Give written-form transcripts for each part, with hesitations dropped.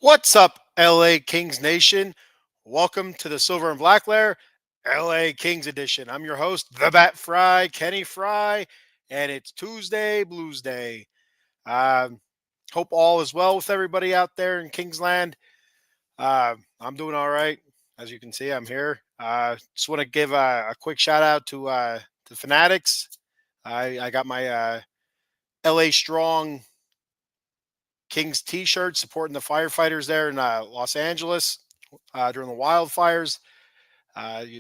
What's up, LA Kings Nation? Welcome to the Silver and Black Lair LA Kings edition. I'm your host, the Bat Fry, Kenny Fry, and it's Tuesday Blues Day. Um, Hope all is well with everybody out there in Kingsland. I'm doing all right. As you can see, I'm here. Just want to give a quick shout out to Fanatics. I got my LA Strong Kings T-shirt supporting the firefighters there in Los Angeles during the wildfires. You,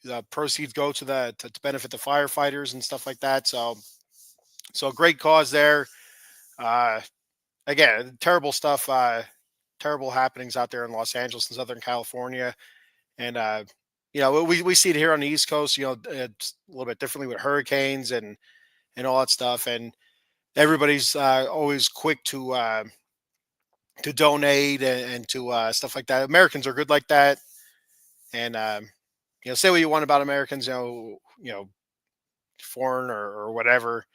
the proceeds go to benefit the firefighters and stuff like that. So great cause there. Uh, Again, terrible stuff. Terrible happenings out there in Los Angeles and Southern California, and we see it here on the East Coast. It's a little bit differently with hurricanes and all that stuff, and everybody's always quick to donate and to stuff like that. Americans are good like that, and say what you want about Americans, foreign or whatever.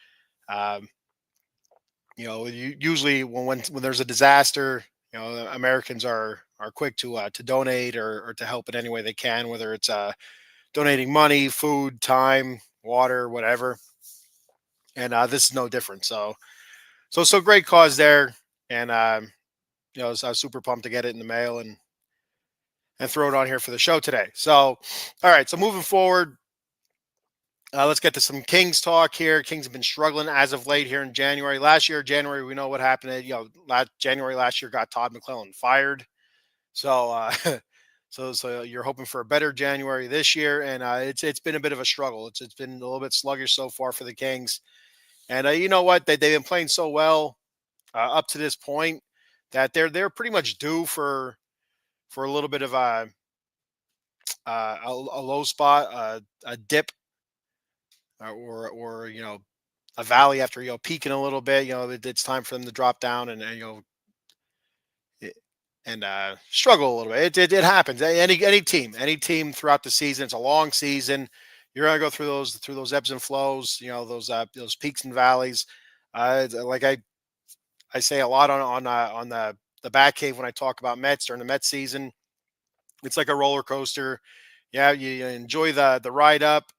Um, usually when there's a disaster, Americans are quick to donate or to help in any way they can, whether it's donating money, food, time, water, whatever. And this is no different. So great cause there, and I was super pumped to get it in the mail and throw it on here for the show today. So, all right. So moving forward, let's get to some Kings talk here. Kings have been struggling as of late here in January. Last year, January, we know what happened. January last year got Todd McClellan fired. So, so you're hoping for a better January this year, and it's been a bit of a struggle. It's been a little bit sluggish so far for the Kings. And you know what? They've been playing so well up to this point that they're pretty much due for a little bit of a low spot, a dip, or a valley after peaking a little bit. It's time for them to drop down and it- and struggle a little bit. It happens. Any team throughout the season. It's a long season. You're gonna go through those ebbs and flows. Those peaks and valleys. Like I say a lot on the back cave when I talk about Mets during the Mets season. It's like a roller coaster. Yeah, you enjoy the ride up,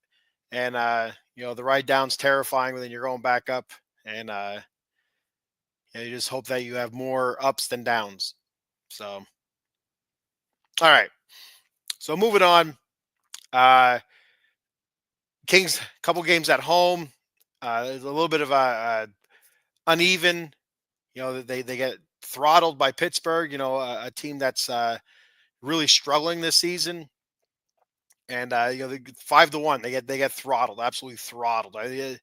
and the ride down's terrifying, but then you're going back up, and you just hope that you have more ups than downs. So, all right. So moving on, uh, Kings couple games at home. There's a little bit of a uneven. They get throttled by Pittsburgh. A team that's really struggling this season, and 5-1. They get throttled, absolutely throttled. The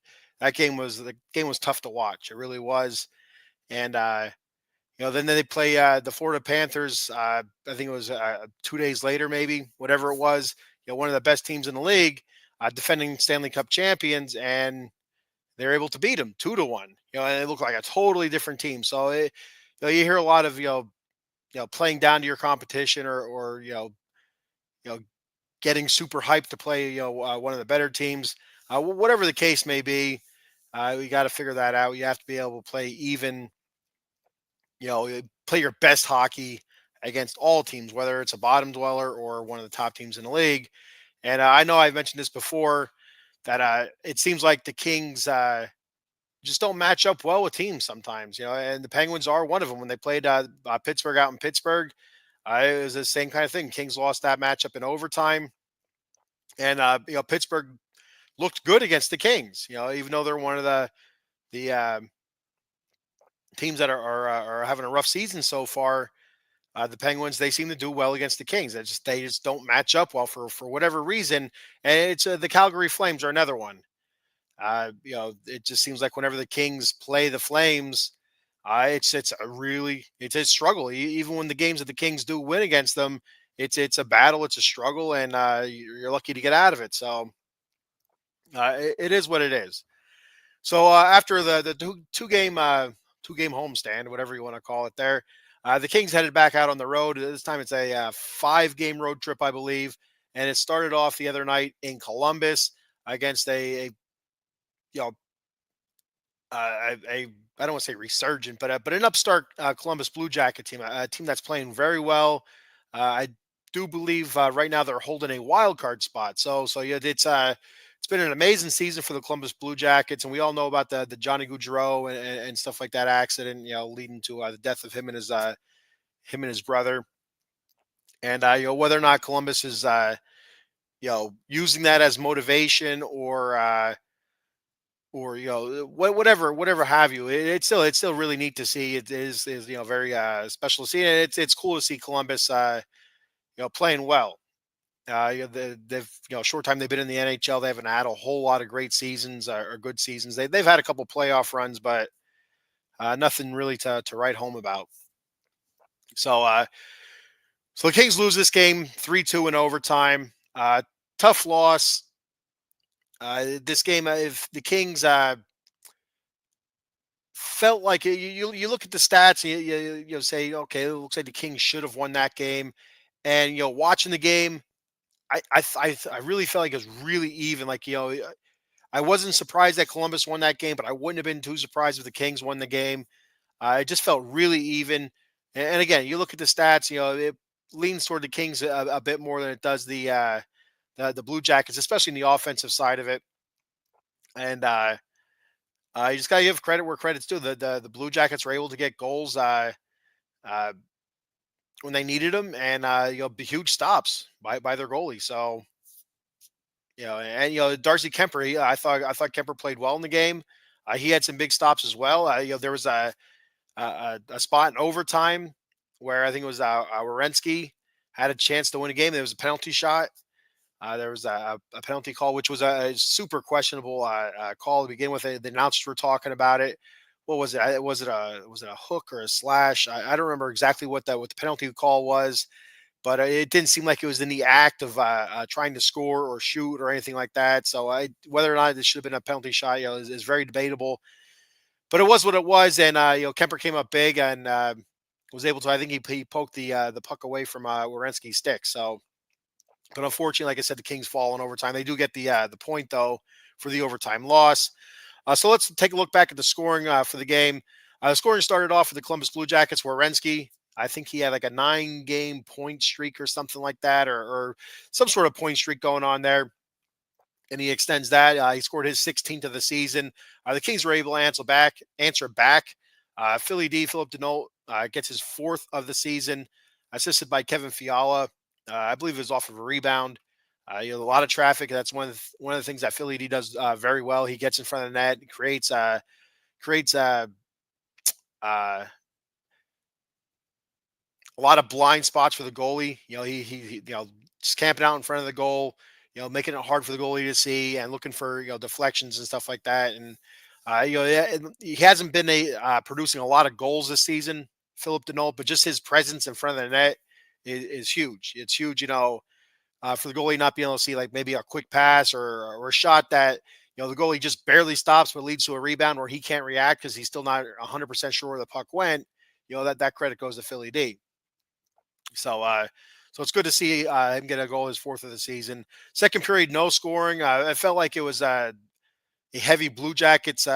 game was tough to watch. It really was, and then they play the Florida Panthers. I think it was 2 days later, maybe whatever it was. One of the best teams in the league, defending Stanley Cup champions, and they're able to beat them 2-1. And it looked like a totally different team. So you hear a lot of playing down to your competition or you know getting super hyped to play one of the better teams. Whatever the case may be, we got to figure that out. You have to be able to play even play your best hockey against all teams, whether it's a bottom dweller or one of the top teams in the league. And I know I've mentioned this before that it seems like the Kings just don't match up well with teams sometimes, and the Penguins are one of them. When they played Pittsburgh out in Pittsburgh, it was the same kind of thing. Kings lost that matchup in overtime, and Pittsburgh looked good against the Kings. Even though they're one of the teams that are having a rough season so far. The Penguins, they seem to do well against the Kings. They just don't match up well for whatever reason. And it's the Calgary Flames are another one. It just seems like whenever the Kings play the Flames, it's a struggle. Even when the games that the Kings do win against them, it's a battle, it's a struggle, and you're lucky to get out of it. So it is what it is. So after the two game homestand, whatever you want to call it, there, the Kings headed back out on the road. This time it's a 5-game road trip, I believe, and it started off the other night in Columbus against a you know a I don't want to say resurgent, but an upstart Columbus Blue Jacket team, a team that's playing very well. I do believe right now they're holding a wild card spot. So yeah, it's been an amazing season for the Columbus Blue Jackets, and we all know about the Johnny Gaudreau and stuff like that accident, leading to the death of him and his brother, and whether or not Columbus is using that as motivation or whatever have you. It's still really neat to see. It is very special to see, and it's cool to see Columbus playing well. They've short time they've been in the NHL. They haven't had a whole lot of great seasons or good seasons. They've had a couple playoff runs, but nothing really to write home about. So so the Kings lose this game 3-2 in overtime. Tough loss. This game, if the Kings felt like you look at the stats and you say, okay, it looks like the Kings should have won that game. And watching the game, I really felt like it was really even. Like I wasn't surprised that Columbus won that game, but I wouldn't have been too surprised if the Kings won the game. It just felt really even. And again, you look at the stats, it leans toward the Kings a bit more than it does the Blue Jackets, especially in the offensive side of it. And you just gotta give credit where credit's due. The Blue Jackets were able to get goals uh, when they needed them, and huge stops by their goalie. So and Darcy Kemper, I thought Kemper played well in the game. He had some big stops as well. There was a spot in overtime where I think it was Werenski had a chance to win a game. There was a penalty shot. There was a penalty call, which was a super questionable call to begin with. The announcers were talking about it. What was it? Was it a hook or a slash? I don't remember exactly what the penalty call was, but it didn't seem like it was in the act of trying to score or shoot or anything like that. So whether or not this should have been a penalty shot, is very debatable. But it was what it was, and Kemper came up big and was able to. I think he poked the puck away from Werenski's stick. So but unfortunately, like I said, the Kings fall in overtime. They do get the point though for the overtime loss. So let's take a look back at the scoring for the game. The scoring started off with the Columbus Blue Jackets. Werenski, I think he had like a 9-game point streak or something like that, or some sort of point streak going on there. And he extends that. He scored his 16th of the season. The Kings were able to answer back. Philly D. Philip Denault gets his 4th of the season, assisted by Kevin Fiala. I believe it was off of a rebound. A lot of traffic. That's one of the things that Philly D does very well. He gets in front of the net, creates uh, a lot of blind spots for the goalie. He just camping out in front of the goal. Making it hard for the goalie to see and looking for deflections and stuff like that. And yeah, he hasn't been producing a lot of goals this season, Philip Denault, but just his presence in front of the net is huge. It's huge, for the goalie not being able to see like maybe a quick pass or a shot that the goalie just barely stops but leads to a rebound where he can't react because he's still not 100% sure where the puck went. That credit goes to Philly D. So so it's good to see him get a goal, his 4th of the season. Second period, no scoring. I felt like it was a heavy Blue Jackets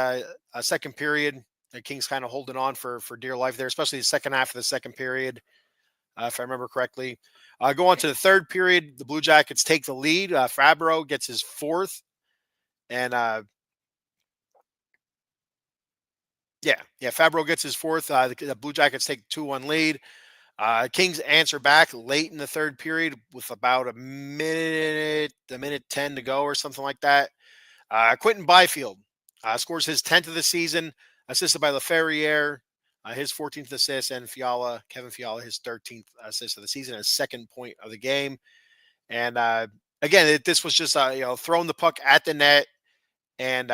second period. The Kings kind of holding on for dear life there, especially the second half of the second period, if I remember correctly. Go on to the third period. The Blue Jackets take the lead. Fabro gets his 4th, and Fabro gets his 4th. The Blue Jackets take 2-1 lead. Kings answer back late in the third period with about a minute 10 to go or something like that. Quentin Byfield scores his 10th of the season, assisted by LaFerriere, his 14th assist, and Kevin Fiala, his 13th assist of the season, his second point of the game. And again, this was just throwing the puck at the net and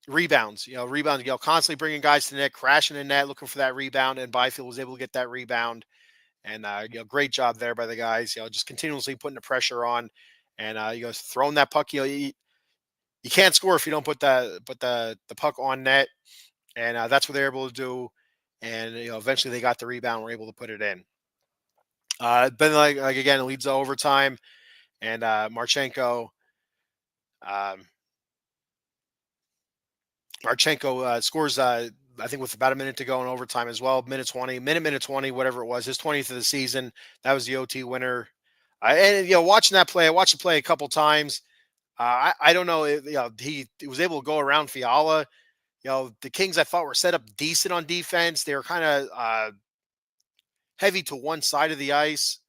rebounds. Rebounds. Constantly bringing guys to the net, crashing the net, looking for that rebound, and Byfield was able to get that rebound. And great job there by the guys. Just continuously putting the pressure on, and throwing that puck. You can't score if you don't put the puck on net, and that's what they're able to do. And eventually they got the rebound, were able to put it in. Then like again, it leads to overtime, and Marchenko um, Marchenko scores, I think, with about a minute to go in overtime as well. Minute 20, minute 20, whatever it was, his 20th of the season. That was the OT winner. And, watching that play, I watched the play a couple times. I don't know. He was able to go around Fiala. The Kings, I thought, were set up decent on defense. They were kind of heavy to one side of the ice.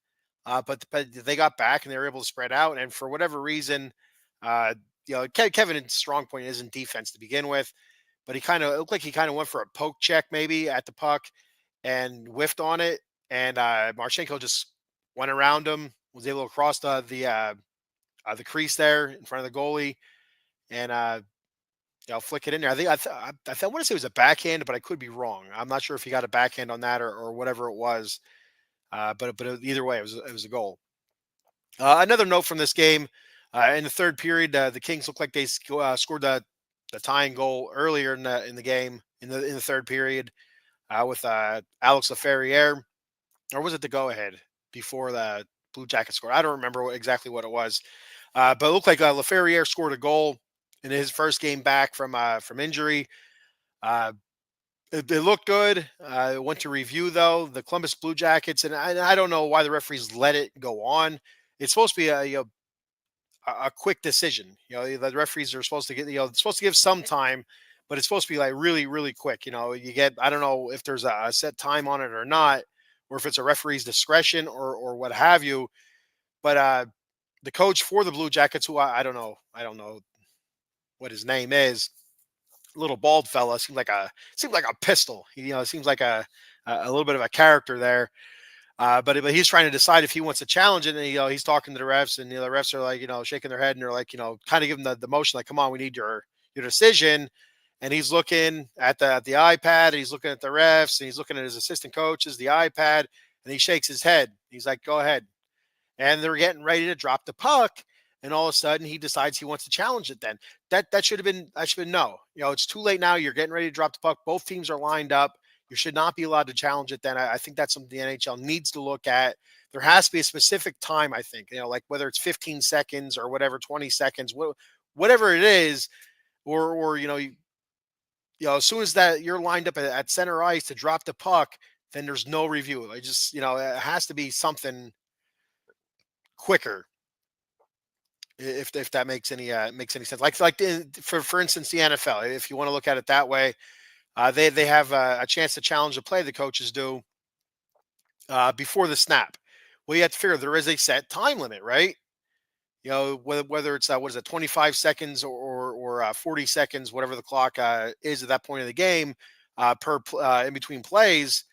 But they got back and they were able to spread out. And for whatever reason, uh, Kevin's strong point isn't defense to begin with, but he kind of looked like he kind of went for a poke check maybe at the puck and whiffed on it. And Marchenko just went around him, was able to cross the crease there in front of the goalie, and flick it in there. I want to say it was a backhand, but I could be wrong. I'm not sure if he got a backhand on that or whatever it was. But either way, it was a goal. Another note from this game, in the third period, the Kings looked like they scored the tying goal earlier in the game in the third period with Alex Laferriere, or was it the go ahead before the Blue Jackets scored? I don't remember exactly what it was, but it looked like Laferriere scored a goal in his first game back from injury. Uh, it looked good. Went to review though. The Columbus Blue Jackets, and I don't know why the referees let it go on. It's supposed to be a quick decision. The referees are supposed to get supposed to give some time, but it's supposed to be like really really quick. You get, I don't know if there's a set time on it or not, or if it's a referee's discretion or what have you. But the coach for the Blue Jackets, who I don't know what his name is, little bald fella, seemed like a pistol. Seems like a little bit of a character there. But he's trying to decide if he wants to challenge it, and he's talking to the refs, and the refs are like shaking their head, and they're like kind of giving the motion like, come on, we need your decision. And he's looking at the iPad, and he's looking at the refs, and he's looking at his assistant coaches, the iPad, and he shakes his head. He's like, go ahead. And they're getting ready to drop the puck, and all of a sudden he decides he wants to challenge it. Then that should have been no. It's too late now. You're getting ready to drop the puck. Both teams are lined up. You should not be allowed to challenge it. Then I think that's something the NHL needs to look at. There has to be a specific time. I think like whether it's 15 seconds or whatever, 20 seconds, whatever it is, or as soon as that you're lined up at center ice to drop the puck, then there's no review. I just it has to be something quicker, if that makes any sense. For instance, the NFL. If you want to look at it that way, they have a chance to challenge the play. The coaches do before the snap. Well, you have to figure there is a set time limit, right? Whether it's what is it, 25 seconds or 40 seconds, whatever the clock is at that point of the game, in between plays.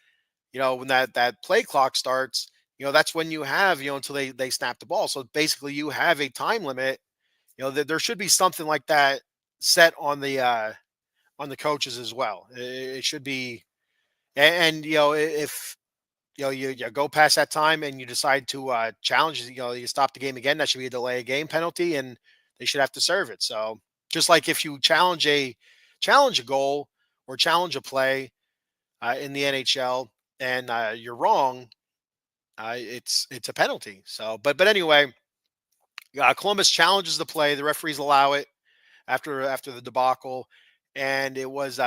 When that play clock starts, that's when you have until they snap the ball. So basically, you have a time limit. There should be something like that set on the coaches as well. It should be, and if you go past that time and you decide to challenge, you stop the game again. That should be a delay of game penalty, and they should have to serve it. So just like if you challenge a goal or challenge a play in the NHL and you're wrong, it's a penalty. So, but anyway, Columbus challenges the play. The referees allow it after the debacle, and it was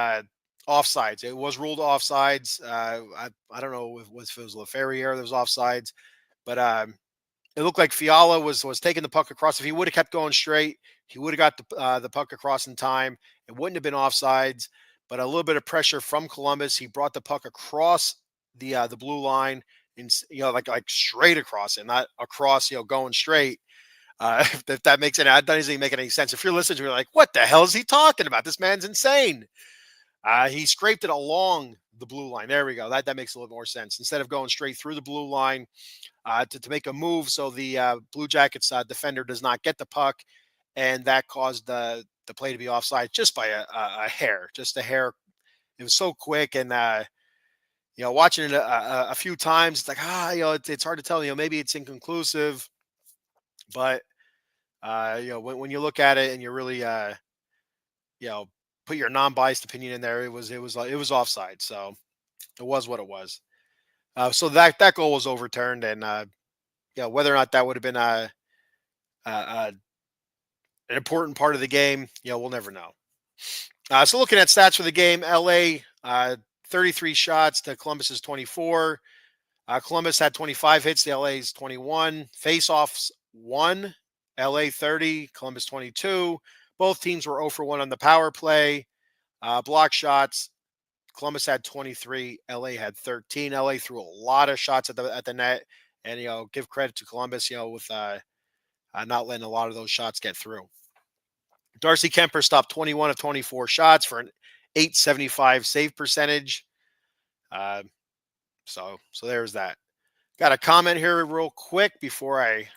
offsides. It was ruled offsides. I don't know if it was Laferriere that was offsides, but it looked like Fiala was taking the puck across. If he would have kept going straight, he would have got the puck across in time. It wouldn't have been offsides. But a little bit of pressure from Columbus, he brought the puck across the blue line, and like straight across it, not across going straight. If that makes any, that doesn't even make any sense. If you're listening to me, like, what the hell is he talking about? This man's insane. He scraped it along the blue line. There we go. That makes a little more sense. Instead of going straight through the blue line to make a move, so the Blue Jackets defender does not get the puck, and that caused the play to be offside just by a hair, just a hair. It was so quick, and watching it a few times, it's like it's hard to tell. Maybe it's inconclusive, but when you look at it and you really you know put your non-biased opinion in there, it was offside. So it was what it was. So that goal was overturned, and whether or not that would have been a an important part of the game, we'll never know. So looking at stats for the game, LA 33 shots to Columbus's 24. Columbus had 25 hits, the LA's 21. Face-offs 1, LA 30, Columbus 22. Both teams were 0 for 1 on the power play. Block shots, Columbus had 23, LA had 13. LA threw a lot of shots at the net, and give credit to Columbus, with not letting a lot of those shots get through. Darcy Kemper stopped 21 of 24 shots for an 875 save percentage. Uh, so there's that. Got a comment here real quick before I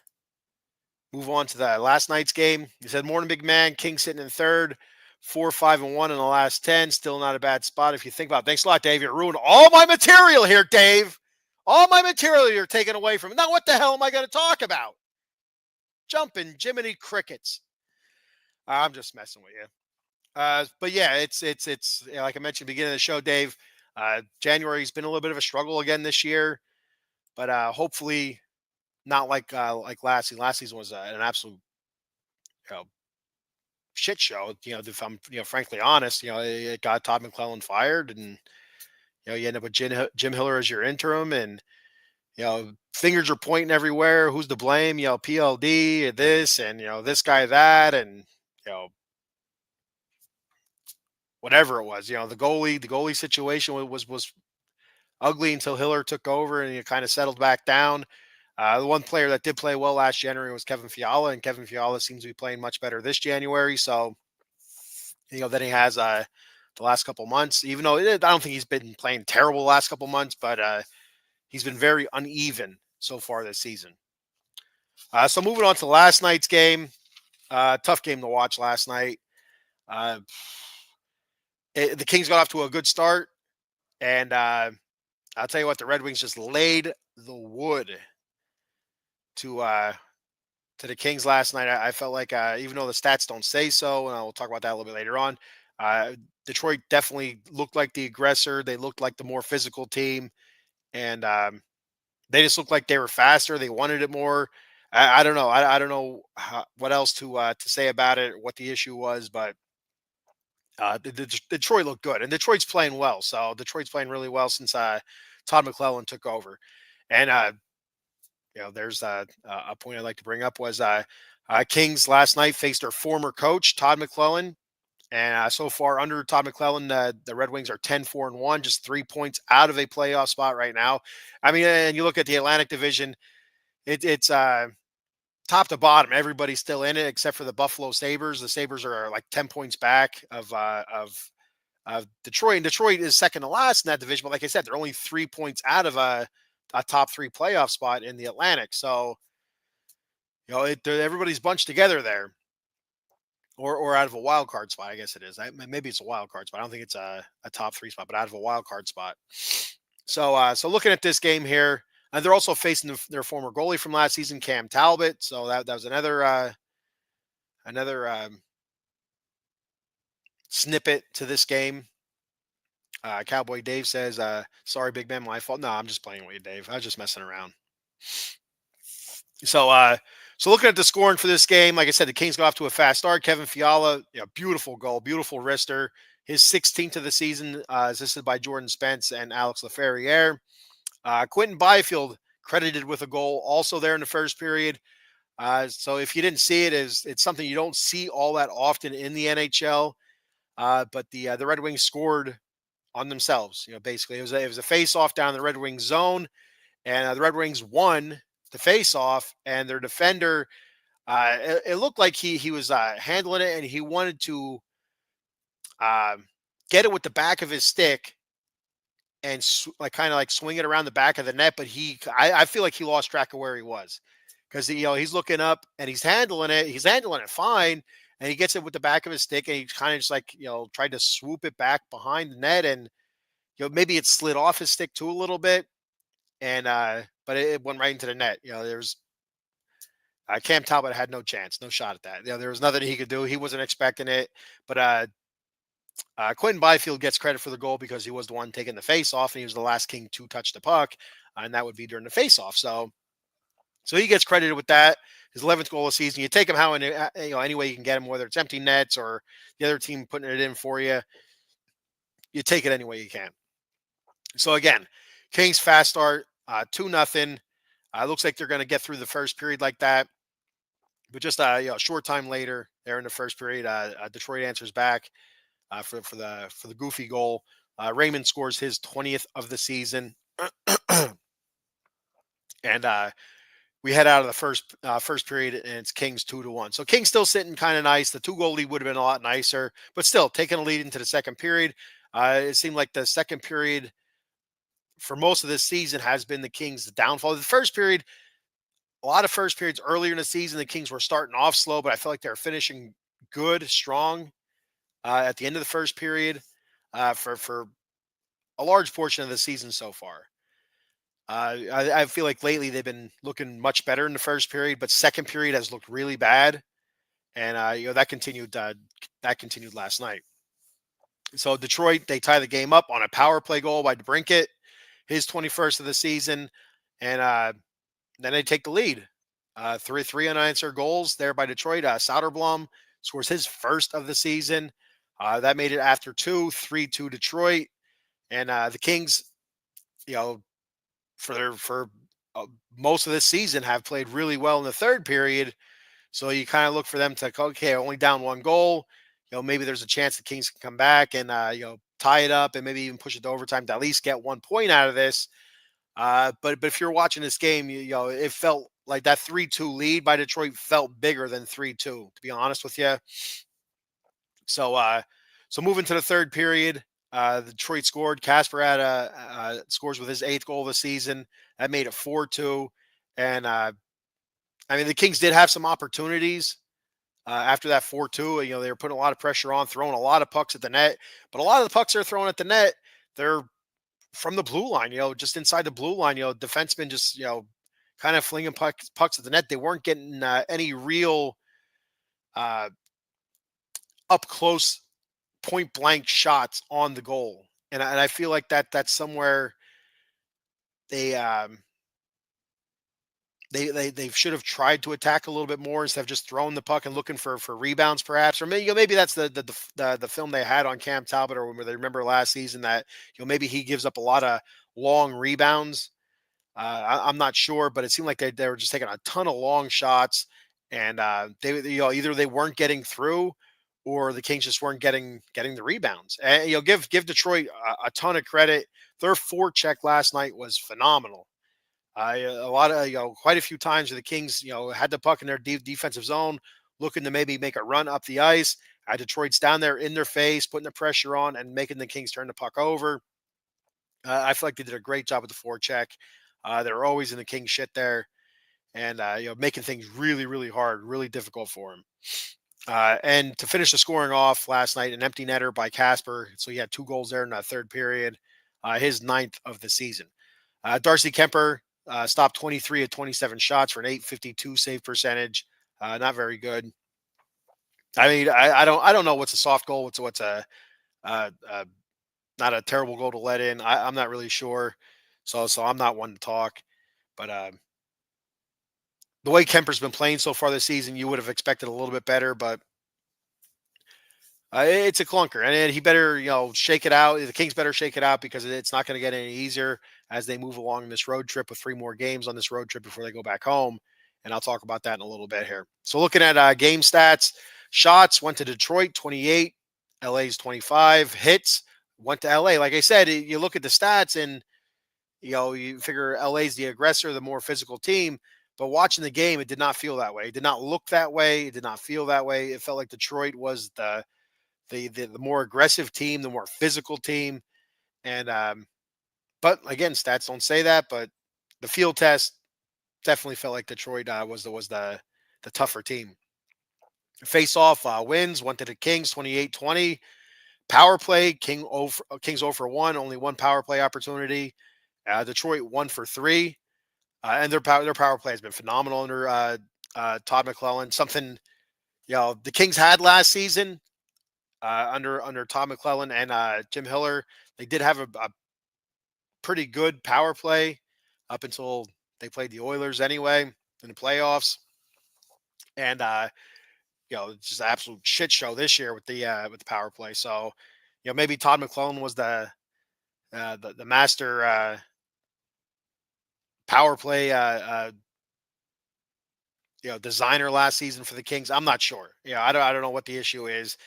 move on to the last night's game. He said, "Morning, big man. King sitting in third, 4-5-1 in the last 10. Still not a bad spot if you think about it." Thanks a lot, Dave. You ruined all my material here, Dave. All my material you're taking away from me. Now, what the hell am I going to talk about? Jumping Jiminy Crickets. I'm just messing with you. But yeah, it's like I mentioned at the beginning of the show, Dave. January's been a little bit of a struggle again this year, but hopefully not like last season. Last season was an absolute you know, shit show. If I'm frankly honest, it got Todd McClellan fired, and you end up with Jim Hiller as your interim, and fingers are pointing everywhere. Who's to blame? PLD this, and this guy that, and you know whatever it was. The goalie situation was ugly until Hiller took over and he kind of settled back down. The one player that did play well last January was Kevin Fiala, and Kevin Fiala seems to be playing much better this January. So, than he has the last couple months. Even though I don't think he's been playing terrible the last couple months, but he's been very uneven so far this season. So moving on to last night's game, tough game to watch last night. The Kings got off to a good start, and I'll tell you what, the Red Wings just laid the wood to the Kings last night. I felt like even though the stats don't say so, and I'll talk about that a little bit later on, Detroit definitely looked like the aggressor. They looked like the more physical team, and they just looked like they were faster. They wanted it more. I don't know. I don't know what else to say about it, what the issue was, but Detroit looked good, and Detroit's playing well. So Detroit's playing really well since Todd McClellan took over. And there's a point I'd like to bring up was Kings last night faced their former coach Todd McClellan, and so far under Todd McClellan, the Red Wings are 10-4-1, just 3 points out of a playoff spot right now. I mean, and you look at the Atlantic Division, it's top to bottom, everybody's still in it except for the Buffalo Sabres. The Sabres are like 10 points back of Detroit, and Detroit is second to last in that division. But like I said, they're only 3 points out of a top three playoff spot in the Atlantic. So everybody's bunched together there, or out of a wild card spot. I guess it is. Maybe it's a wild card spot. I don't think it's a top three spot, but out of a wild card spot. So looking at this game here. They're also facing their former goalie from last season, Cam Talbot. So that was another snippet to this game. Cowboy Dave says, "Sorry, big man, my fault." No, I'm just playing with you, Dave. I was just messing around. So looking at the scoring for this game, like I said, the Kings got off to a fast start. Kevin Fiala, beautiful goal, beautiful wrister. His 16th of the season, assisted by Jordan Spence and Alex Laferriere. Quentin Byfield credited with a goal also there in the first period. So if you didn't see it, it's something you don't see all that often in the NHL. But the Red Wings scored on themselves. Basically it was a face-off down in the Red Wings zone, and the Red Wings won the face-off, and their defender, it looked like he was handling it, and he wanted to get it with the back of his stick and kind of swing it around the back of the net. But I feel like he lost track of where he was, because he's looking up and he's handling it. He's handling it fine, and he gets it with the back of his stick, and he kind of just tried to swoop it back behind the net, and maybe it slid off his stick too a little bit, and but it went right into the net. There's Cam Talbot had no chance, no shot at that. There was nothing he could do. He wasn't expecting it, but Quentin Byfield gets credit for the goal because he was the one taking the face off, and he was the last King to touch the puck, and that would be during the face off. So he gets credited with that. his 11th goal of the season. You take him any way you can get him, whether it's empty nets or the other team putting it in for you. You take it any way you can. So again, Kings fast start, 2-0. Looks like they're going to get through the first period like that. But just a short time later, there in the first period, Detroit answers back for the goofy goal. Raymond scores his 20th of the season, and we head out of the first period, and it's Kings 2-1. So Kings still sitting kind of nice. The 2-goal lead would have been a lot nicer, but still taking a lead into the second period. It seemed like the second period for most of this season has been the Kings' downfall. The first period, a lot of first periods earlier in the season, the Kings were starting off slow, but I felt like they were finishing good, strong at the end of the first period for a large portion of the season so far. I feel like lately they've been looking much better in the first period, but second period has looked really bad, and that continued. That continued last night. So Detroit, they tie the game up on a power play goal by DeBrincat, his 21st of the season, and then they take the lead. Three unanswered goals there by Detroit. Soderblom scores his first of the season. That made it after 3-2 Detroit, and the Kings, you know, for most of this season have played really well in the third period. So you kind of look for them to, okay, only down one goal. Maybe there's a chance the Kings can come back and tie it up and maybe even push it to overtime to at least get 1 point out of this. But if you're watching this game, it felt like that 3-2 lead by Detroit felt bigger than 3-2, to be honest with you. So moving to the third period, Detroit scored. Casper had scores with his 8th goal of the season. That made it 4-2. And I mean, the Kings did have some opportunities after that 4-2. They were putting a lot of pressure on, throwing a lot of pucks at the net. But a lot of the pucks they're throwing at the net, they're from the blue line. Just inside the blue line. Defensemen just kind of flinging pucks at the net. They weren't getting any real uh, up close point blank shots on the goal. And I feel like that's somewhere they they should have tried to attack a little bit more instead of just throwing the puck and looking for rebounds, perhaps. Or maybe that's the film they had on Cam Talbot, or where they remember last season that maybe he gives up a lot of long rebounds. I'm not sure, but it seemed like they were just taking a ton of long shots, and they either they weren't getting through, or the Kings just weren't getting the rebounds. And give Detroit a ton of credit. Their forecheck last night was phenomenal. A lot of quite a few times where the Kings had the puck in their defensive zone, looking to maybe make a run up the ice. Detroit's down there in their face, putting the pressure on and making the Kings turn the puck over. I feel like they did a great job with the forecheck. They're always in the King shit there, and making things really, really hard, really difficult for him. And to finish the scoring off last night, an empty netter by Casper. So he had 2 goals there in the third period, his 9th of the season. Darcy Kemper stopped 23 of 27 shots for an .852 save percentage. Not very good. I mean, I don't know what's a soft goal, what's a not a terrible goal to let in. I'm not really sure. So I'm not one to talk. But the way Kemper's been playing so far this season, you would have expected a little bit better. But it's a clunker, and he better shake it out. The Kings better shake it out, because it's not going to get any easier as they move along this road trip with 3 more games on this road trip before they go back home. And I'll talk about that in a little bit here. So looking at game stats, shots went to Detroit 28, LA's 25. Hits went to LA. Like I said, you look at the stats and you figure LA's the aggressor, the more physical team. But watching the game, it did not feel that way. It did not look that way. It did not feel that way. It felt like Detroit was the more aggressive team, the more physical team. And but again, stats don't say that. But the field test definitely felt like Detroit was the tougher team. Face off wins went to the Kings 28-20. Power play, Kings 0 for 1, only one power play opportunity. Detroit 1 for 3. And their power play has been phenomenal under Todd McClellan. Something the Kings had last season under Todd McClellan and Jim Hiller. They did have a pretty good power play up until they played the Oilers anyway in the playoffs. and it's just an absolute shit show this year with the power play. So, maybe Todd McClellan was the master power play designer last season for the Kings. I'm not sure. I don't know what the issue is,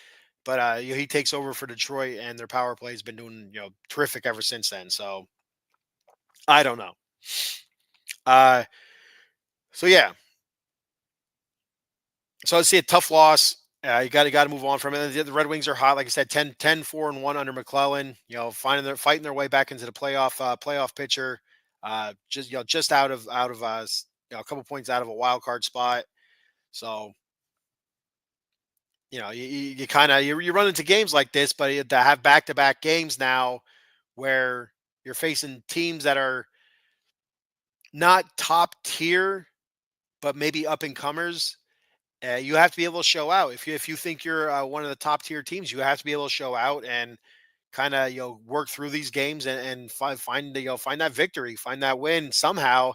but he takes over for Detroit, and their power play has been doing terrific ever since then. So I don't know. Uh, so yeah, so I see a tough loss. You got to move on from it. The Red Wings are hot, like I said, 4-1 under McClellan. Fighting their way back into the playoff picture. Just out of a couple points out of a wild card spot. So you kind of you run into games like this, but to have back to back games now where you're facing teams that are not top tier, but maybe up and comers. You have to be able to show out. If you think you're one of the top tier teams, you have to be able to show out and kind of work through these games and find that victory, find that win somehow.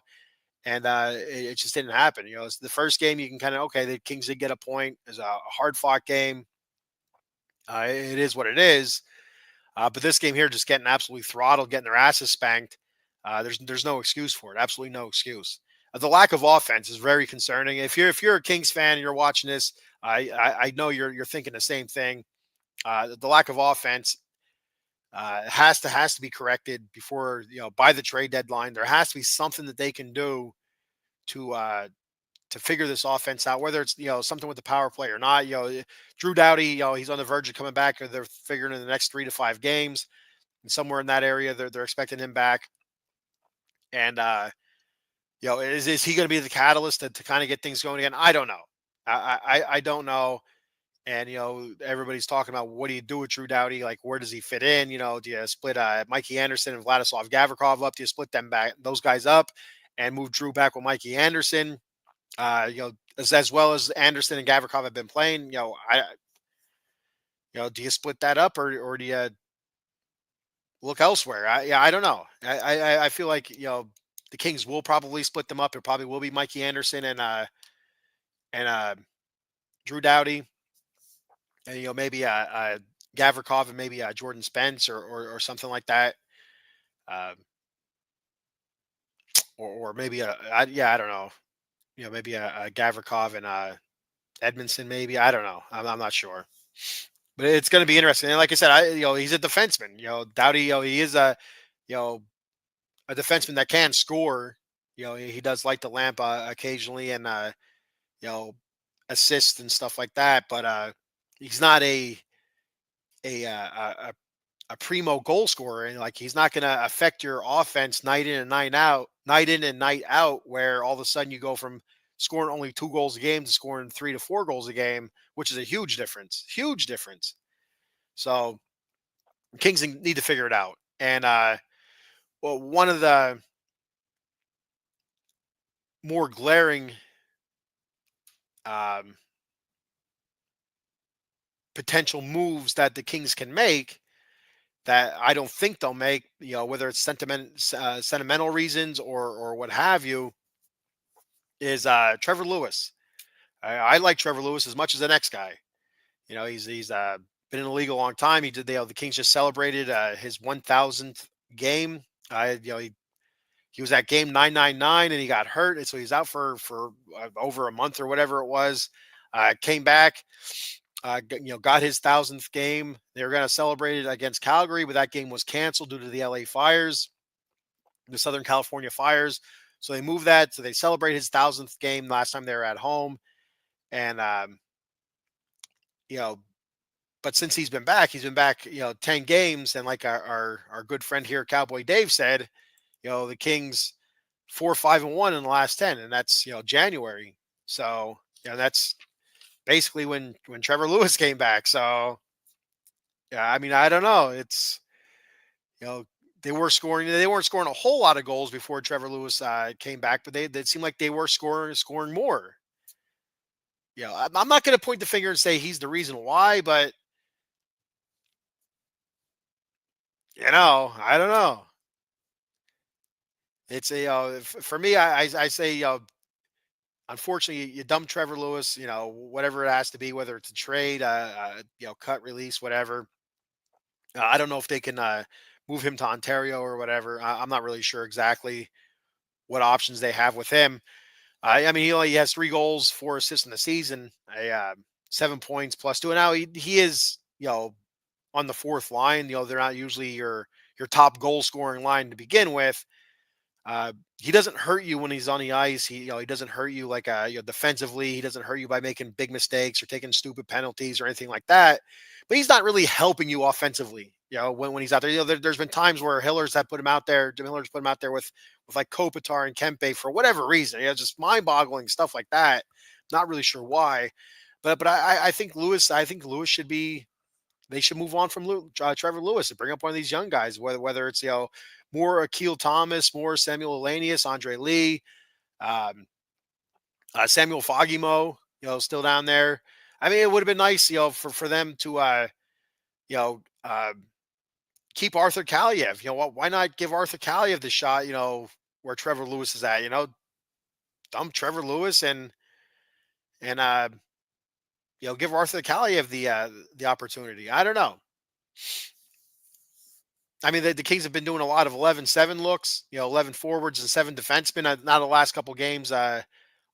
And it just didn't happen. It's the first game you can kind of okay. The Kings did get a point. It's a hard fought game. It is what it is. But this game here, just getting absolutely throttled, getting their asses spanked. There's no excuse for it. Absolutely no excuse. The lack of offense is very concerning. If you're a Kings fan and you're watching this, I know you're thinking the same thing. The lack of offense has to be corrected before by the trade deadline. There has to be something that they can do to to figure this offense out, whether it's something with the power play or not. Drew Doughty, he's on the verge of coming back. Or they're figuring in the next 3 to 5 games, and somewhere in that area, they're expecting him back. And is he going to be the catalyst to kind of get things going again? I don't know. I don't know. And everybody's talking about what do you do with Drew Doughty? Like, where does he fit in? Do you split Mikey Anderson and Vladislav Gavrikov up? Do you split those guys up, and move Drew back with Mikey Anderson? As well as Anderson and Gavrikov have been playing. Do you split that up, or do you look elsewhere? I don't know. I feel like the Kings will probably split them up. It probably will be Mikey Anderson and Drew Doughty, and maybe Gavrikov and maybe Jordan Spence or something like that, uh, or maybe I don't know. Maybe a Gavrikov and Edmondson, maybe. I don't know. I'm not sure. But it's going to be interesting. And like I said, he's a defenseman. Doughty, he is you know, a defenseman that can score. He does like the lamp occasionally and you know, assist and stuff like that. But he's not a a primo goal scorer, and like he's not going to affect your offense night in and night out. Where all of a sudden you go from scoring only 2 goals a game to scoring 3 to 4 goals a game, which is a huge difference. Huge difference. So Kings need to figure it out. And well, one of the more glaring um, potential moves that the Kings can make that I don't think they'll make, whether it's sentimental reasons or what have you, is Trevor Lewis. I like Trevor Lewis as much as the next guy. He's been in the league a long time. The Kings just celebrated his 1,000th game. He was at game 999 and he got hurt, and so he's out for over a month or whatever it was. Came back, got his 1,000th game. They were going to celebrate it against Calgary, but that game was canceled due to the LA fires, the Southern California fires. So they moved that. So they celebrate his 1,000th game last time they were at home. And, you know, but since he's been back, 10 games. And like our good friend here, Cowboy Dave said, the Kings 4-5-1 in the last 10, and that's, January. So, that's basically when Trevor Lewis came back. So, yeah, I mean, I don't know. It's, you know, they weren't scoring a whole lot of goals before Trevor Lewis came back, but they seemed like they were scoring more. I'm not going to point the finger and say he's the reason why, but I don't know. It's a for me, I say unfortunately, you dump Trevor Lewis, whatever it has to be, whether it's a trade, cut, release, whatever. I don't know if they can move him to Ontario or whatever. I'm not really sure exactly what options they have with him. I mean, he only has 3 goals, 4 assists in the season, 7 points plus two. And now he is, on the fourth line. They're not usually your top goal scoring line to begin with. He doesn't hurt you when he's on the ice. He doesn't hurt you like defensively. He doesn't hurt you by making big mistakes or taking stupid penalties or anything like that. But he's not really helping you offensively. When he's out there, there's been times where Hiller's have put him out there. Miller's put him out there with like Kopitar and Kempe for whatever reason. Just mind-boggling stuff like that. Not really sure why, but I think Lewis. I think Lewis should be. They should move on from Trevor Lewis and bring up one of these young guys, whether it's more Akil Thomas, more Samuel Elanius, Andre Lee, um, Samuel Foggymo, still down there. I mean, it would have been nice, for them to you know uh, keep Arthur Kaliev. Why not give Arthur Kaliev the shot? Where Trevor Lewis is at. Dump Trevor Lewis and give Arthur Kaliev the opportunity. I don't know. I mean, the Kings have been doing a lot of 11-7 looks, 11 forwards and 7 defensemen. Now the last couple games on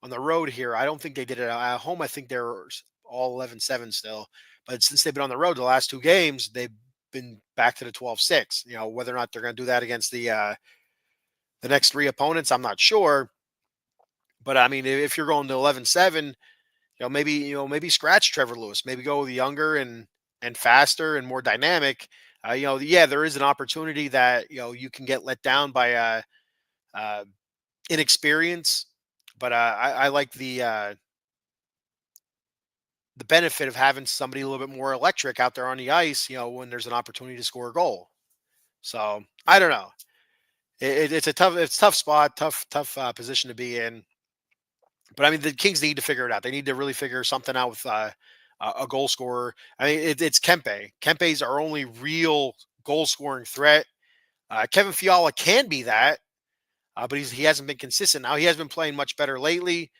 the road here, I don't think they did it at home. I think they're all 11-7 still. But since they've been on the road the last 2 games, they've been back to the 12-6. Whether or not they're going to do that against the next 3 opponents, I'm not sure. But I mean, if you're going to 11-7, maybe scratch Trevor Lewis, maybe go with younger and faster and more dynamic. Yeah, there is an opportunity that you can get let down by uh, inexperience, but I like the benefit of having somebody a little bit more electric out there on the ice. When there's an opportunity to score a goal. So I don't know. It's a tough spot, tough position to be in. But I mean, the Kings need to figure it out. They need to really figure something out with a goal scorer. I mean, it's Kempe. Kempe's our only real goal scoring threat. Kevin Fiala can be that, but he hasn't been consistent. Now he has been playing much better lately.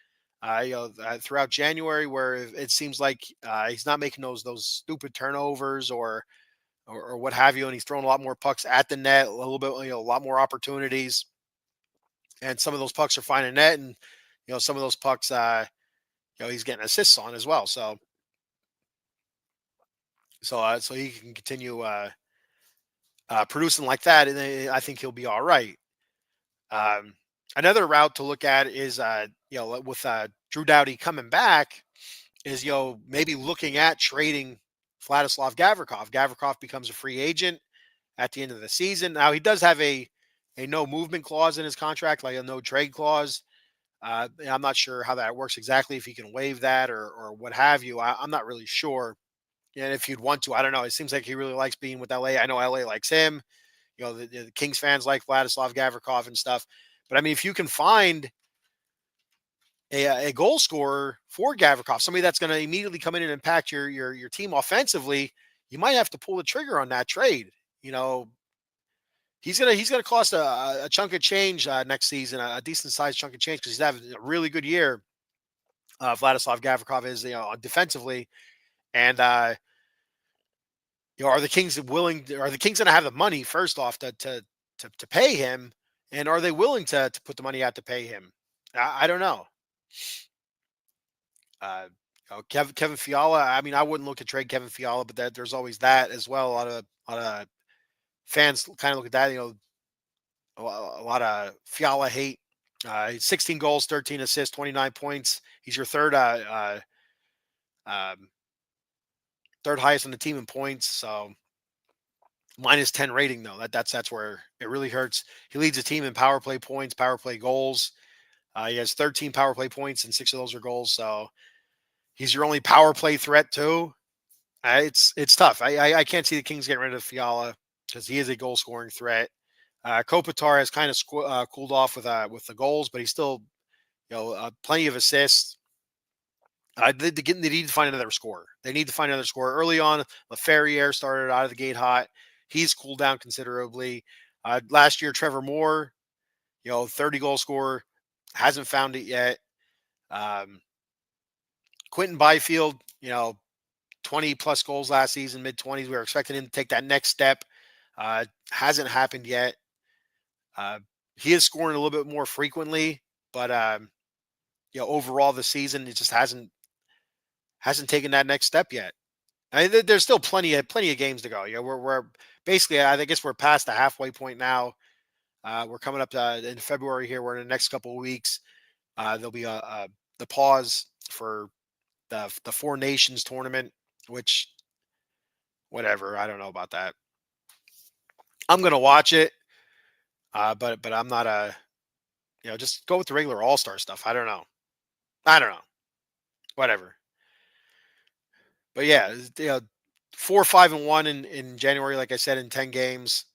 Throughout January, where it seems like he's not making those stupid turnovers or what have you, and he's throwing a lot more pucks at the net, a little bit, a lot more opportunities, and some of those pucks are finding net, and some of those pucks, he's getting assists on as well. So he can continue producing like that, and I think he'll be all right. Um, Another route to look at is, with Drew Doughty coming back, is maybe looking at trading Vladislav Gavrikov. Gavrikov becomes a free agent at the end of the season. Now he does have a no movement clause in his contract, like a no trade clause. I'm not sure how that works exactly, if he can waive that or what have you. I'm not really sure. And if you'd want to, I don't know. It seems like he really likes being with LA. I know LA likes him. The Kings fans like Vladislav Gavrikov and stuff. But I mean, if you can find a goal scorer for Gavrikov, somebody that's going to immediately come in and impact your team offensively, you might have to pull the trigger on that trade. He's gonna cost a chunk of change next season, a decent sized chunk of change, because he's having a really good year. Vladislav Gavrikov is, defensively, and are the Kings willing? Are the Kings going to have the money, first off, to pay him, and are they willing to put the money out to pay him? I don't know. Uh, Kevin Fiala. I mean, I wouldn't look to trade Kevin Fiala, but there's always that as well. A lot of fans kind of look at that. A lot of Fiala hate. 16 goals, 13 assists, 29 points. He's your um, third highest on the team in points. So -10 rating though. That's where it really hurts. He leads the team in power play points, power play goals. He has 13 power play points, and 6 of those are goals. So he's your only power play threat too. It's tough. I can't see the Kings getting rid of Fiala because he is a goal scoring threat. Kopitar has kind of cooled off with the goals, but he's still, plenty of assists. They need to find another scorer. They need to find another scorer. Early on, LaFerriere started out of the gate hot. He's cooled down considerably. Last year, Trevor Moore, 30 goal scorer, hasn't found it yet. Um, Quentin Byfield, 20 plus goals last season, mid 20s. We were expecting him to take that next step. Hasn't happened yet. Uh, he is scoring a little bit more frequently, but overall the season it just hasn't taken that next step yet. I mean, there's still plenty of games to go. We're basically, I guess we're past the halfway point now. We're coming up in February here. We're in the next couple of weeks. There'll be the pause for the Four Nations tournament, which whatever. I don't know about that. I'm gonna watch it, but I'm not just go with the regular All Star stuff. I don't know. I don't know. Whatever. But yeah, 4-5-1 in January, like I said, in 10 games.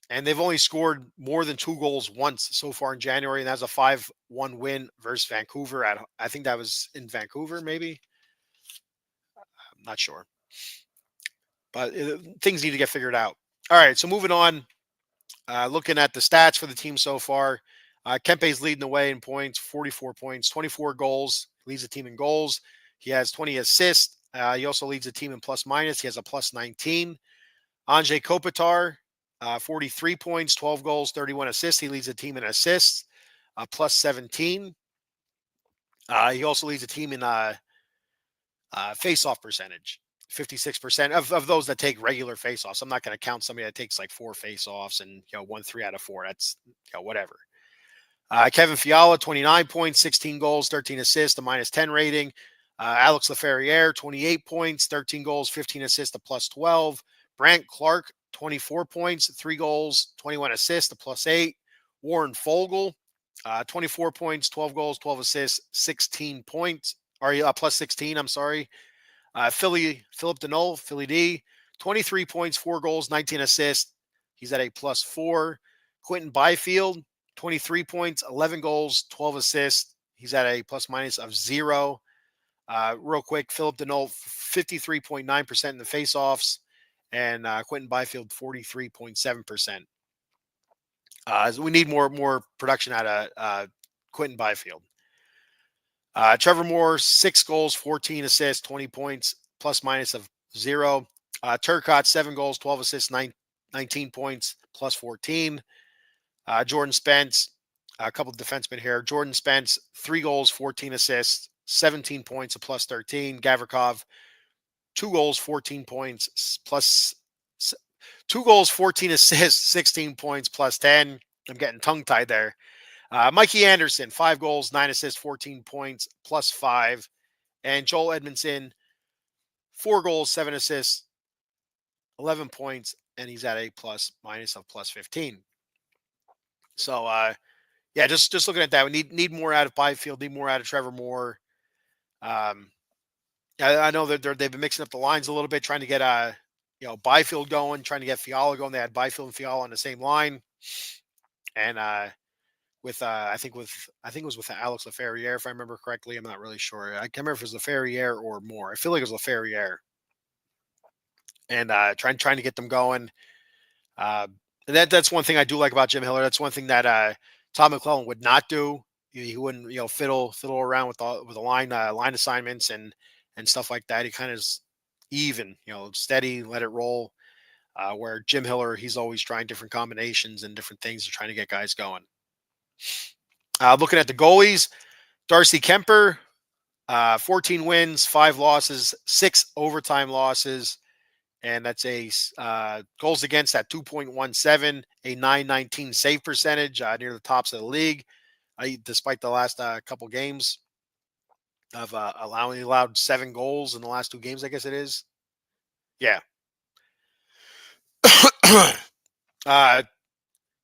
And they've only scored more than 2 goals once so far in January, and that's a 5-1 win versus Vancouver. I think that was in Vancouver, maybe. I'm not sure, but things need to get figured out. All right, so moving on. Looking at the stats for the team so far, Kempe's leading the way in points, 44 points, 24 goals. Leads the team in goals. He has 20 assists. He also leads the team in plus minus. He has a plus 19. Anze Kopitar, 43 points, 12 goals, 31 assists. He leads the team in assists, plus 17. He also leads the team in face-off percentage, 56% of those that take regular face-offs. I'm not going to count somebody that takes like 4 face-offs and won 3 out of 4. That's whatever. Kevin Fiala, 29 points, 16 goals, 13 assists, a minus 10 rating. Alex Laferriere, 28 points, 13 goals, 15 assists, a plus 12. Brant Clark, 24 points, 3 goals, 21 assists, a plus 8. Warren Fogle, 24 points, 12 goals, 12 assists, 16 points, or plus 16, I'm sorry. Philip Deneau, Philly D, 23 points, 4 goals, 19 assists. He's at a plus 4. Quentin Byfield, 23 points, 11 goals, 12 assists. He's at a plus minus of 0. Real quick, Philip Deneau, 53.9% in the faceoffs, and Quentin Byfield, 43.7%. So we need more production out of Quentin Byfield. Trevor Moore, 6 goals, 14 assists, 20 points, plus minus of 0. Turcotte, 7 goals, 12 assists, 19 points, plus 14. Jordan Spence, a couple of defensemen here. Jordan Spence, 3 goals, 14 assists, 17 points, a plus 13. Gavrikov, 2 goals, 14 points, plus 2 goals, 14 assists, 16 points, plus 10. I'm getting tongue tied there. Mikey Anderson, 5 goals, 9 assists, 14 points, plus 5. And Joel Edmondson, 4 goals, 7 assists, 11 points, and he's at a plus minus of plus 15. So, yeah, just looking at that, we need more out of Byfield, need more out of Trevor Moore. I know that they've been mixing up the lines a little bit, trying to get Byfield going, trying to get Fiala going. They had Byfield and Fiala on the same line, and with I think it was with Alex Laferriere, if I remember correctly. I'm not really sure. I can't remember if it was Laferriere or Moore. I feel like it was Laferriere, and trying to get them going. Uh, and that's one thing I do like about Jim Hiller. That's one thing that Tom McClellan would not do. He wouldn't fiddle around with the line assignments and stuff like that. He kind of is even, steady, let it roll. Where Jim Hiller, he's always trying different combinations and different things to trying to get guys going. Looking at the goalies, Darcy Kemper, 14 wins, 5 losses, 6 overtime losses, and that's a goals against at 2.17, a 919 save percentage, near the tops of the league, despite the last couple games of allowed 7 goals in the last 2 games, I guess it is. Yeah.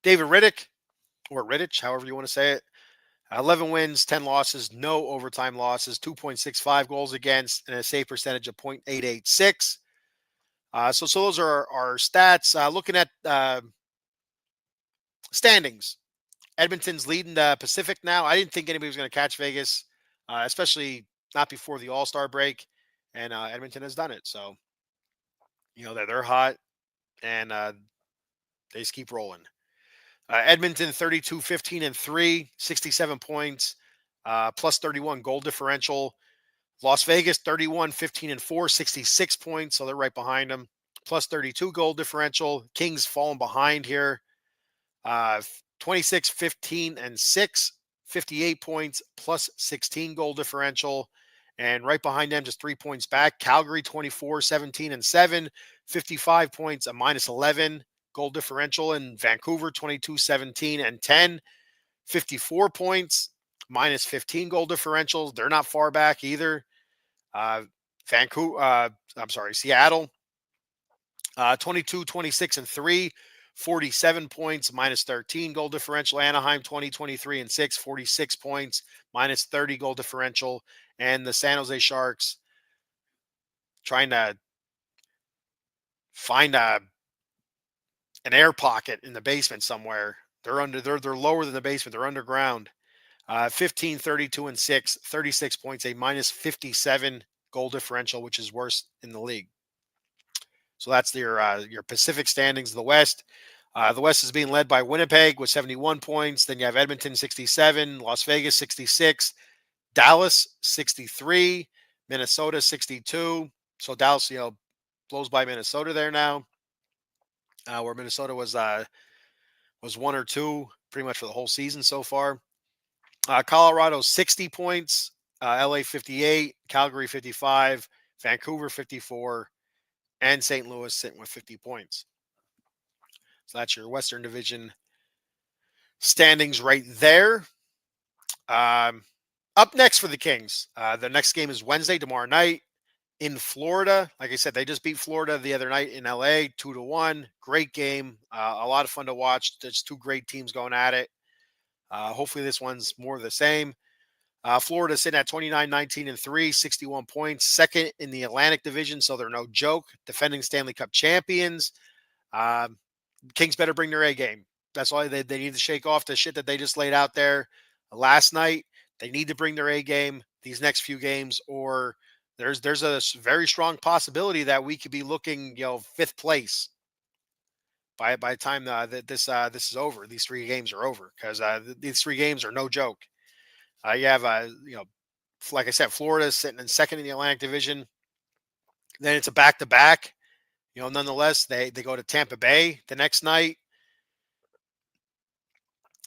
David Riddick, or Riddich, however you want to say it. 11 wins, 10 losses, no overtime losses, 2.65 goals against, and a save percentage of .886. So those are our stats. Looking at standings, Edmonton's leading the Pacific now. I didn't think anybody was going to catch Vegas, especially not before the All-Star break, and Edmonton has done it. So, they're hot, and they just keep rolling. Edmonton 32-15-3, 67 points. plus 31 goal differential. Las Vegas 31, 15 and 4, 66 points. So they're right behind them. Plus 32 goal differential. Kings falling behind here. 26, 15 and 6, 58 points, plus 16 goal differential. And right behind them, just 3 points back, Calgary 24, 17 and 7, 55 points, a minus 11 goal differential. And Vancouver 22, 17 and 10, 54 points, minus 15 goal differentials. They're not far back either. Uh, Seattle 22, 26 and 3, 47 points, minus 13 goal differential. Anaheim 20, 23 and 6, 46 points, minus 30 goal differential. And the San Jose Sharks trying to find an air pocket in the basement somewhere. They're lower than the basement. They're underground. 15, 32 and 6, 36 points, a minus 57 goal differential, which is worst in the league. So that's your Pacific standings of the West. The West is being led by Winnipeg with 71 points. Then you have Edmonton 67, Las Vegas 66, Dallas 63, Minnesota 62. So Dallas, blows by Minnesota there now, where Minnesota was 1 or 2 pretty much for the whole season so far. Colorado 60 points, LA 58, Calgary 55, Vancouver 54, and St. Louis sitting with 50 points. So that's your Western Division standings right there. Up next for the Kings, the next game is Wednesday, tomorrow night in Florida. Like I said, they just beat Florida the other night in LA, 2-1. Great game. A lot of fun to watch. There's two great teams going at it. Hopefully this one's more of the same. Florida sitting at 29, 19 and 3, 61 points, second in the Atlantic Division, so they're no joke. Defending Stanley Cup champions. Kings better bring their A game. That's why they need to shake off the shit that they just laid out there last night. They need to bring their A game these next few games, or there's a very strong possibility that we could be looking, fifth place by the time that this is over. These 3 games are over, because these 3 games are no joke. You have like I said, Florida sitting in second in the Atlantic Division. Then it's a back-to-back. Nonetheless, they go to Tampa Bay the next night.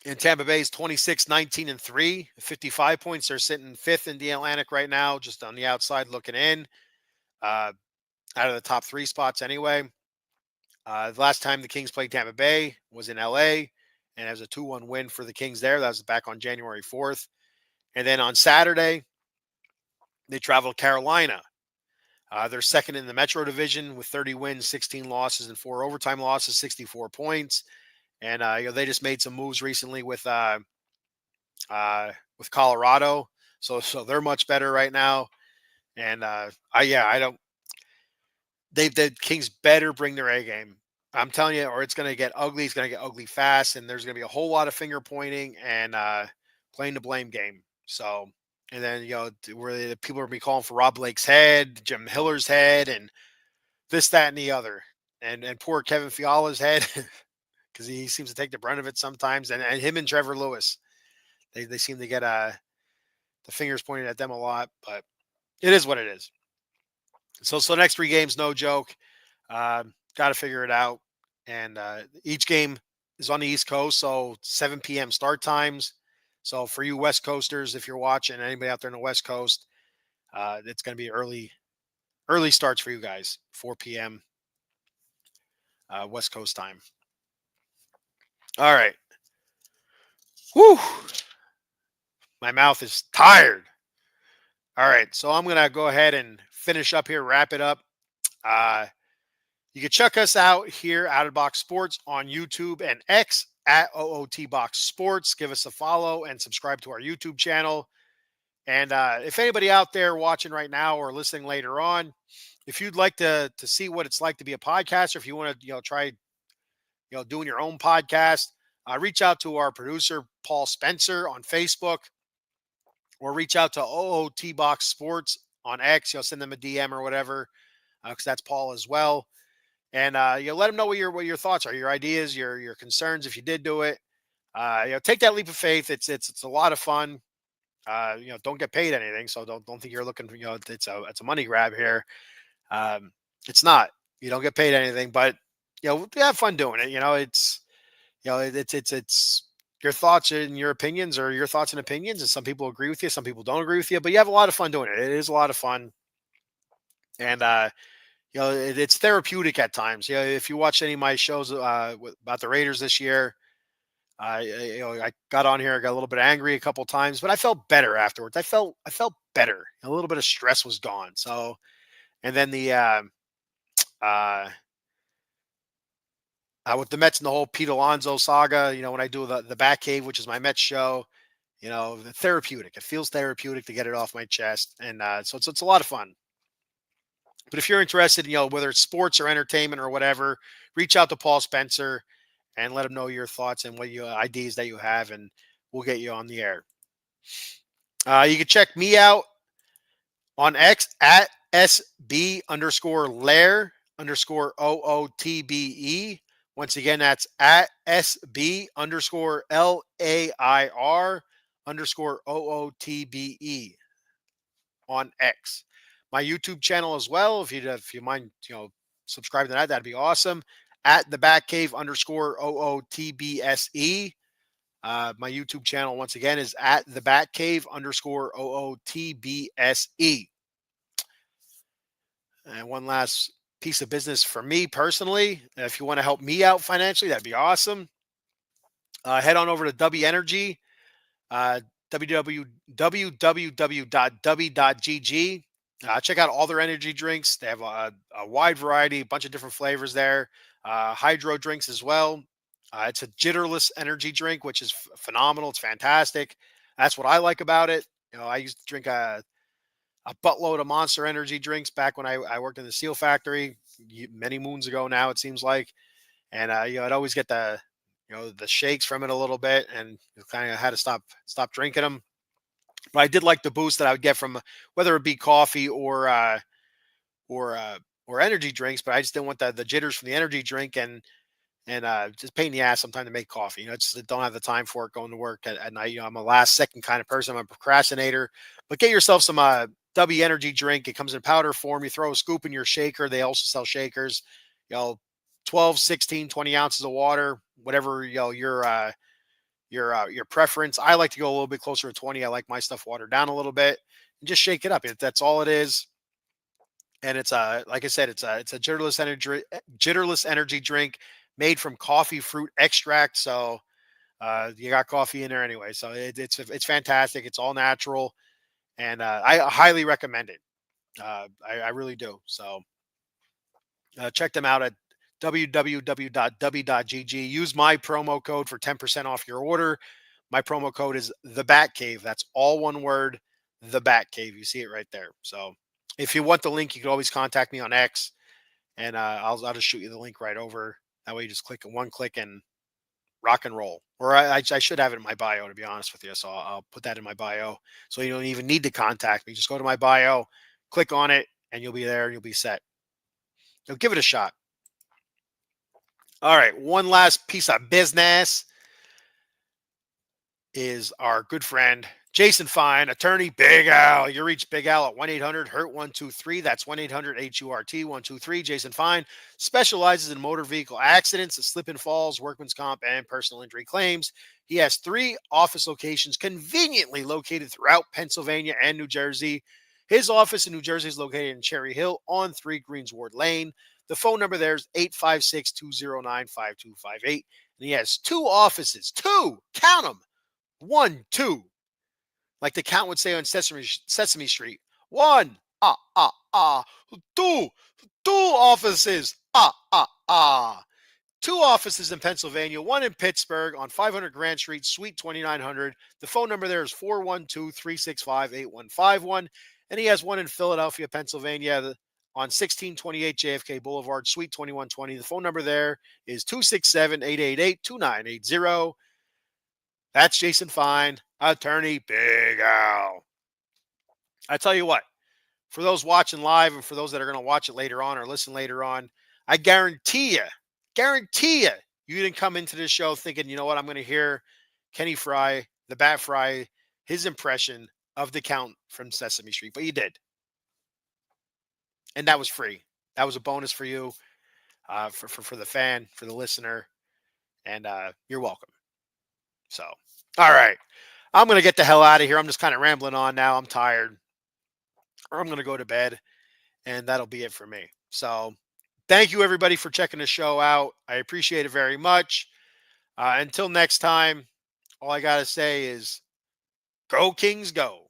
And Tampa Bay is 26, 19 and 3, 55 points. They're sitting fifth in the Atlantic right now, just on the outside looking in, out of the top 3 spots anyway. The last time the Kings played Tampa Bay was in LA, and it was a 2-1 win for the Kings there. That was back on January 4th. And then on Saturday, they traveled Carolina. They're second in the Metro Division with 30 wins, 16 losses, and 4 overtime losses, 64 points. And they just made some moves recently with Colorado, so they're much better right now. And I don't. The Kings better bring their A game. I'm telling you, or it's going to get ugly. It's going to get ugly fast, and there's going to be a whole lot of finger pointing and playing the blame game. So, and then where the people are going to be calling for Rob Blake's head, Jim Hiller's head, and this, that, and the other, and poor Kevin Fiala's head. Because he seems to take the brunt of it sometimes, and him and Trevor Lewis, they seem to get the fingers pointed at them a lot, but it is what it is. So next 3 games, no joke. Got to figure it out, and each game is on the East Coast, so 7 p.m. start times. So for you West Coasters, if you're watching, anybody out there on the West Coast, it's going to be early starts for you guys, 4 p.m. West Coast time. All right. Whew. My mouth is tired. All right. So I'm going to go ahead and finish up here, wrap it up. You can check us out here, Out of Box Sports, on YouTube and X at OOT Box Sports. Give us a follow and subscribe to our YouTube channel. And if anybody out there watching right now or listening later on, if you'd like to see what it's like to be a podcaster, if you want to try doing your own podcast, reach out to our producer, Paul Spencer, on Facebook, or reach out to OOT Box Sports on X. Send them a DM or whatever, because that's Paul as well. And let them know what your thoughts are, your ideas, your concerns. If you did do it, take that leap of faith. It's a lot of fun. don't get paid anything, so don't think you're looking for, it's a money grab here. Um, it's not. You don't get paid anything, but we have fun doing it. It's your thoughts and your opinions, or your thoughts and opinions, and some people agree with you, some people don't agree with you, but you have a lot of fun doing it. It is a lot of fun, and it's therapeutic at times. If you watch any of my shows about the Raiders this year, I got on here, I got a little bit angry a couple times, but I felt better afterwards. I felt better. A little bit of stress was gone. So, and then uh, with the Mets and the whole Pete Alonso saga, when I do the Batcave, which is my Mets show, the therapeutic. It feels therapeutic to get it off my chest, and so it's a lot of fun. But if you're interested, whether it's sports or entertainment or whatever, reach out to Paul Spencer and let him know your thoughts and what ideas that you have, and we'll get you on the air. You can check me out on X at SB underscore Lair underscore OOTBE. Once again, that's at SB underscore LAIR underscore OOTBE on X. My YouTube channel as well. If you mind, subscribing to that, that'd be awesome. At the Batcave underscore OOTBSE. My YouTube channel, once again, is at the Batcave underscore OOTBSE. And one last piece of business for me personally. If you want to help me out financially, that'd be awesome. Head on over to W Energy, www.w.gg. Check out all their energy drinks. They have a wide variety, a bunch of different flavors there. Hydro drinks as well. It's a jitterless energy drink, which is phenomenal. It's fantastic. That's what I like about it. I used to drink a buttload of Monster Energy drinks back when I worked in the steel factory many moons ago now, it seems like. And, I'd always get the shakes from it a little bit, and kind of had to stop drinking them. But I did like the boost that I would get from, whether it be coffee or, or energy drinks, but I just didn't want the jitters from the energy drink, and just pain in the ass sometimes to make coffee. Just don't have the time for it going to work at night. I'm a last second kind of person. I'm a procrastinator. But get yourself some W Energy drink. It comes in powder form. You throw a scoop in your shaker. They also sell shakers. You know, 12, 16, 20 ounces of water, whatever your preference. I like to go a little bit closer to 20. I like my stuff watered down a little bit, and just shake it up. That's all it is. And it's like I said, it's a jitterless energy drink made from coffee fruit extract. So you got coffee in there anyway. So it's fantastic. It's all natural, and I highly recommend it. I really do. So check them out at www.w.gg. Use my promo code for 10% off your order. My promo code is the Batcave. That's all one word, the Batcave. You see it right there. So if you want the link, you can always contact me on X, and I'll just shoot you the link right over. That way, you just click one click and rock and roll. Or I should have it in my bio, to be honest with you. So I'll put that in my bio, so you don't even need to contact me. Just go to my bio, click on it, and you'll be there, and you'll be set. So give it a shot. All right, one last piece of business is our good friend Jason Fine, attorney Big Al. You reach Big Al at 1-800-HURT-123. That's 1-800-HURT-123. Jason Fine specializes in motor vehicle accidents, slip and falls, workman's comp, and personal injury claims. He has 3 office locations conveniently located throughout Pennsylvania and New Jersey. His office in New Jersey is located in Cherry Hill on 3 Greensward Lane. The phone number there is 856-209-5258. And he has 2 offices, 2, count them, 1, 2, like the count would say on Sesame Street. 1, 2, 2 offices, 2 offices in Pennsylvania, 1 in Pittsburgh on 500 Grand Street, Suite 2900. The phone number there is 412-365-8151. And he has 1 in Philadelphia, Pennsylvania on 1628 JFK Boulevard, Suite 2120. The phone number there is 267-888-2980. That's Jason Fine, attorney Big Al. I tell you what, for those watching live and for those that are going to watch it later on or listen later on, I guarantee you, you didn't come into this show thinking, you know what, I'm going to hear Kenny Fry, the Bat Fry, his impression of the Count from Sesame Street, but you did, and that was free. That was a bonus for you, for the fan, for the listener, and you're welcome. So, all right, I'm gonna get the hell out of here. I'm just kind of rambling on now. I'm tired. I'm gonna go to bed, and that'll be it for me. So, thank you everybody for checking the show out. I appreciate it very much. Until next time, all I gotta say is, go Kings, go.